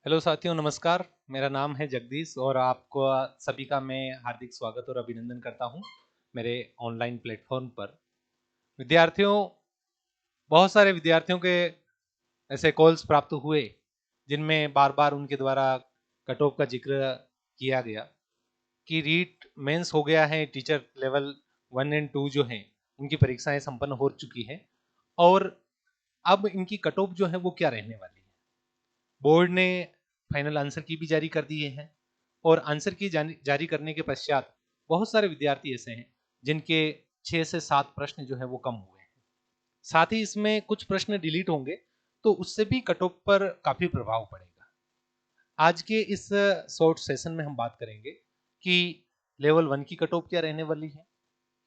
Hello साथियों, नमस्कार। मेरा नाम है जगदीश और आपको सभी का मैं हार्दिक स्वागत और अभिनंदन करता हूं मेरे ऑनलाइन प्लेटफॉर्म पर। विद्यार्थियों, बहुत सारे विद्यार्थियों के ऐसे कॉल्स प्राप्त हुए जिनमें बार बार उनके द्वारा कट ऑफ का जिक्र किया गया कि रीट मेंस हो गया है, टीचर लेवल 1 और 2 जो हैं उनकी परीक्षाएं संपन्न हो चुकी हैं और अब इनकी कट ऑफ जो है वो क्या रहने वाली है। बोर्ड ने फाइनल आंसर की भी जारी कर दिए हैं और आंसर की जारी करने के पश्चात बहुत सारे विद्यार्थी ऐसे हैं जिनके 6 से 7 प्रश्न जो है वो कम हुए हैं। साथ ही इसमें कुछ प्रश्न डिलीट होंगे तो उससे भी कट ऑफ पर काफी प्रभाव पड़ेगा। आज के इस शॉर्ट सेशन में हम बात करेंगे कि लेवल 1 की कट ऑफ क्या रहने वाली है,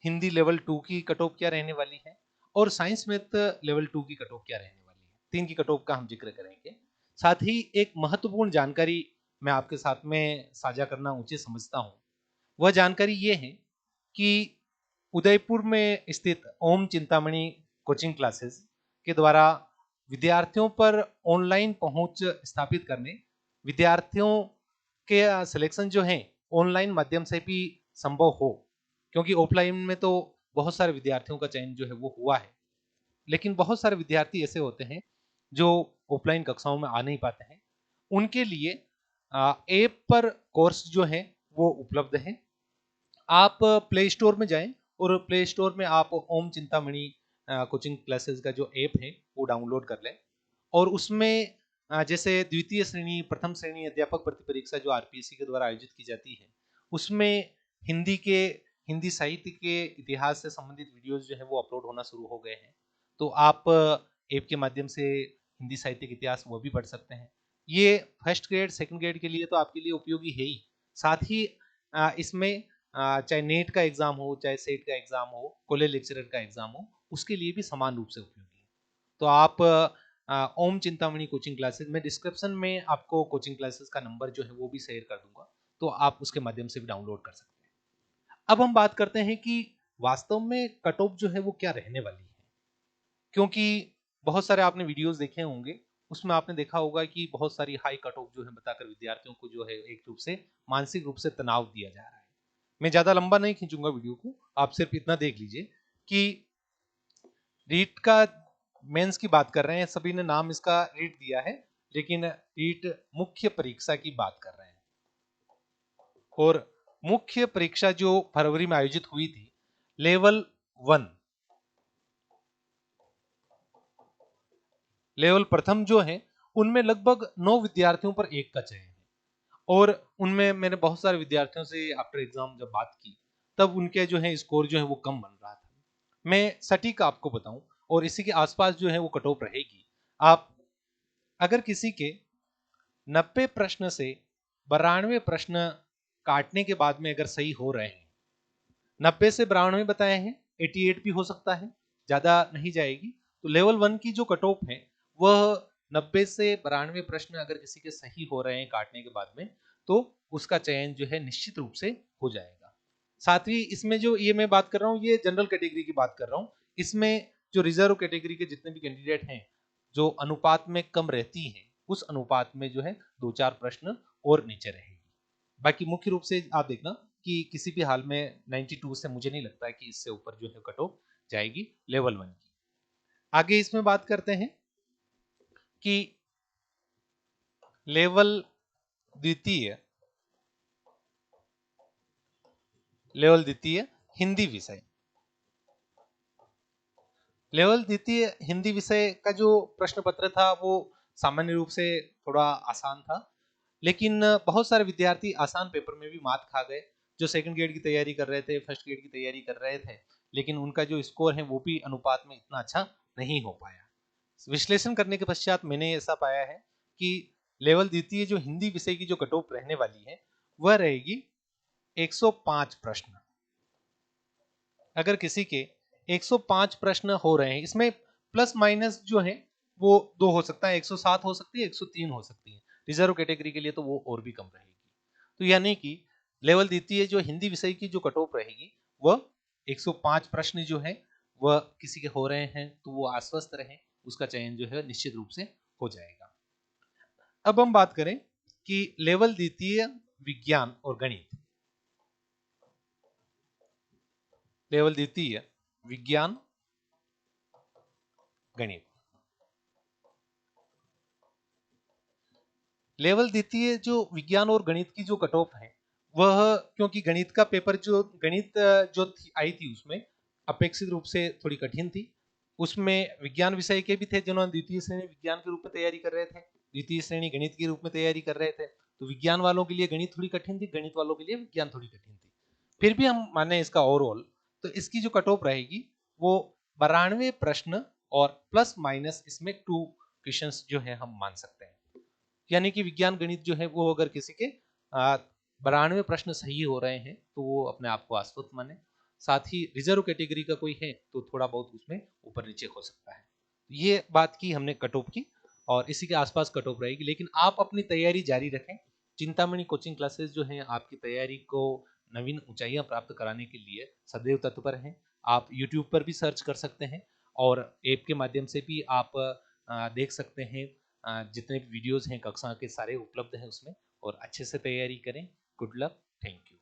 हिंदी लेवल 2 की कट ऑफ क्या रहने वाली है और साइंस मैथ लेवल 2 की कट ऑफ क्या रहने वाली है। 3 की कट ऑफ का हम जिक्र करेंगे। साथ ही एक महत्वपूर्ण जानकारी मैं आपके साथ में साझा करना उचित समझता हूं। वह जानकारी ये है कि उदयपुर में स्थित ओम चिंतामणि कोचिंग क्लासेस के द्वारा विद्यार्थियों पर ऑनलाइन पहुंच स्थापित करने, विद्यार्थियों के सिलेक्शन जो है ऑनलाइन माध्यम से भी संभव हो, क्योंकि ऑफलाइन में तो बहुत सारे विद्यार्थियों का चयन जो है वो हुआ है, लेकिन बहुत सारे विद्यार्थी ऐसे होते हैं जो ऑफलाइन कक्षाओं में आ नहीं पाते हैं। उनके लिए ऐप पर कोर्स जो है वो उपलब्ध है। आप प्ले स्टोर में जाएं और प्ले स्टोर में आप ओम चिंतामणि कोचिंग क्लासेस का जो ऐप है वो डाउनलोड कर लें और उसमें जैसे द्वितीय श्रेणी, प्रथम श्रेणी अध्यापक भर्ती परीक्षा जो आरपीएससी के द्वारा आयोजित की जाती है, उसमें हिंदी के हिंदी साहित्य के इतिहास से संबंधित वीडियोस जो है वो अपलोड होना शुरू हो गए हैं। तो आप ऐप के माध्यम से हिंदी साहित्य के इतिहास वो भी पढ़ सकते हैं। ये फर्स्ट ग्रेड, सेकंड ग्रेड के लिए तो आपके लिए उपयोगी है ही। साथ ही इसमें चाहे नेट का एग्जाम हो, चाहे सेट का एग्जाम हो, कॉलेज लेक्चरर का एग्जाम हो, उसके लिए भी समान रूप से उपयोगी है। तो आप ओम चिंतामणि कोचिंग क्लासेस में डिस्क्रिप्शन में आपको कोचिंग क्लासेस का नंबर जो है वो भी शेयर कर दूंगा, तो आप उसके माध्यम से भी डाउनलोड कर सकते हैं। अब हम बात करते हैं कि वास्तव में कट ऑफ जो है वो क्या रहने वाली है, क्योंकि बहुत सारे आपने वीडियोस देखे होंगे, उसमें आपने देखा होगा कि बहुत सारी हाई कट ऑफ जो है बताकर विद्यार्थियों को जो है एक रूप से मानसिक रूप से तनाव दिया जा रहा है। मैं ज्यादा लंबा नहीं खींचूंगा वीडियो को, आप सिर्फ इतना देख लीजिए कि रीट का मेंस की बात कर रहे हैं, सभी ने नाम इसका रीट दिया है, लेकिन रीट मुख्य परीक्षा की बात कर रहे हैं। और मुख्य परीक्षा जो फरवरी में आयोजित हुई थी, लेवल 1, लेवल प्रथम जो है उनमें लगभग 9 विद्यार्थियों पर एक का चयन है और उनमें मैंने बहुत सारे विद्यार्थियों से आफ्टर एग्जाम जब बात की, तब उनके जो है स्कोर जो है वो कम बन रहा था। मैं सटीक आपको बताऊं और इसी के आसपास जो है वो कट ऑफ रहेगी। आप अगर किसी के 90 प्रश्न से 92 प्रश्न काटने के बाद में अगर सही हो रहे हैं, 90 से 92 बताए हैं, 88 भी हो सकता है, ज्यादा नहीं जाएगी। तो लेवल 1 की जो कट ऑफ है वह 90 से 92 प्रश्न अगर किसी के सही हो रहे हैं काटने के बाद में, तो उसका चयन जो है निश्चित रूप से हो जाएगा। साथ ही इसमें जो ये मैं बात कर रहा हूँ, ये जनरल कैटेगरी की बात कर रहा हूँ। इसमें जो रिजर्व कैटेगरी के जितने भी कैंडिडेट हैं, जो अनुपात में कम रहती हैं, उस अनुपात में जो है 2-4 प्रश्न और नीचे रहेगी। बाकी मुख्य रूप से आप देखना कि किसी भी हाल में 92 से मुझे नहीं लगता है कि इससे ऊपर जो है कट ऑफ जाएगी लेवल 1 की। आगे इसमें बात करते हैं कि लेवल द्वितीय, लेवल द्वितीय हिंदी विषय, लेवल द्वितीय हिंदी विषय का जो प्रश्न पत्र था वो सामान्य रूप से थोड़ा आसान था, लेकिन बहुत सारे विद्यार्थी आसान पेपर में भी मात खा गए। जो सेकंड ग्रेड की तैयारी कर रहे थे, फर्स्ट ग्रेड की तैयारी कर रहे थे, लेकिन उनका जो स्कोर है वो भी अनुपात में इतना अच्छा नहीं हो पाया। विश्लेषण करने के पश्चात मैंने ऐसा पाया है कि लेवल द्वितीय जो हिंदी विषय की जो कट ऑफ रहने वाली है वह रहेगी 105 प्रश्न। अगर किसी के 105 प्रश्न हो रहे हैं, इसमें प्लस माइनस जो है वो 2 हो सकता है, 107 हो सकती है, 103 हो सकती है। रिजर्व कैटेगरी के लिए तो वो और भी कम रहेगी। तो यानी कि लेवल द्वितीय जो हिंदी विषय की जो कट ऑफ रहेगी वह 105 प्रश्न जो है वह किसी के हो रहे हैं तो वो आश्वस्त रहे, उसका चयन जो है निश्चित रूप से हो जाएगा। अब हम बात करें कि लेवल द्वितीय विज्ञान और गणित, लेवल द्वितीय विज्ञान गणित, लेवल द्वितीय जो विज्ञान और गणित की जो कट ऑफ है वह, क्योंकि गणित का पेपर जो गणित जो आई थी उसमें अपेक्षित रूप से थोड़ी कठिन थी। उसमें विज्ञान विषय के भी थे जिन्होंने द्वितीय श्रेणी विज्ञान के रूप में तैयारी कर रहे थे, द्वितीय श्रेणी गणित के रूप में तैयारी कर रहे थे। तो विज्ञान वालों के लिए गणित थोड़ी कठिन थी, गणित वालों के लिए विज्ञान थोड़ी कठिन थी। फिर भी हम माने इसका ओवरऑल, तो इसकी जो कट ऑफ रहेगी वो 92 प्रश्न और प्लस माइनस इसमें 2 क्वेश्चन जो है हम मान सकते हैं। यानी कि विज्ञान गणित जो है वो अगर किसी के 92 प्रश्न सही हो रहे हैं तो वो अपने आप को आश्वस्त माने। साथ ही रिजर्व कैटेगरी का कोई है तो थोड़ा बहुत उसमें ऊपर नीचे हो सकता है। ये बात की हमने कट ऑफ की और इसी के आसपास कट ऑफ रहेगी, लेकिन आप अपनी तैयारी जारी रखें। चिंतामणि कोचिंग क्लासेस जो हैं आपकी तैयारी को नवीन ऊंचाइयां प्राप्त कराने के लिए सदैव तत्पर हैं। आप यूट्यूब पर भी सर्च कर सकते हैं और ऐप के माध्यम से भी आप देख सकते हैं। जितने भी वीडियोस हैं कक्षा के सारे उपलब्ध हैं उसमें, और अच्छे से तैयारी करें। Good luck, thank you.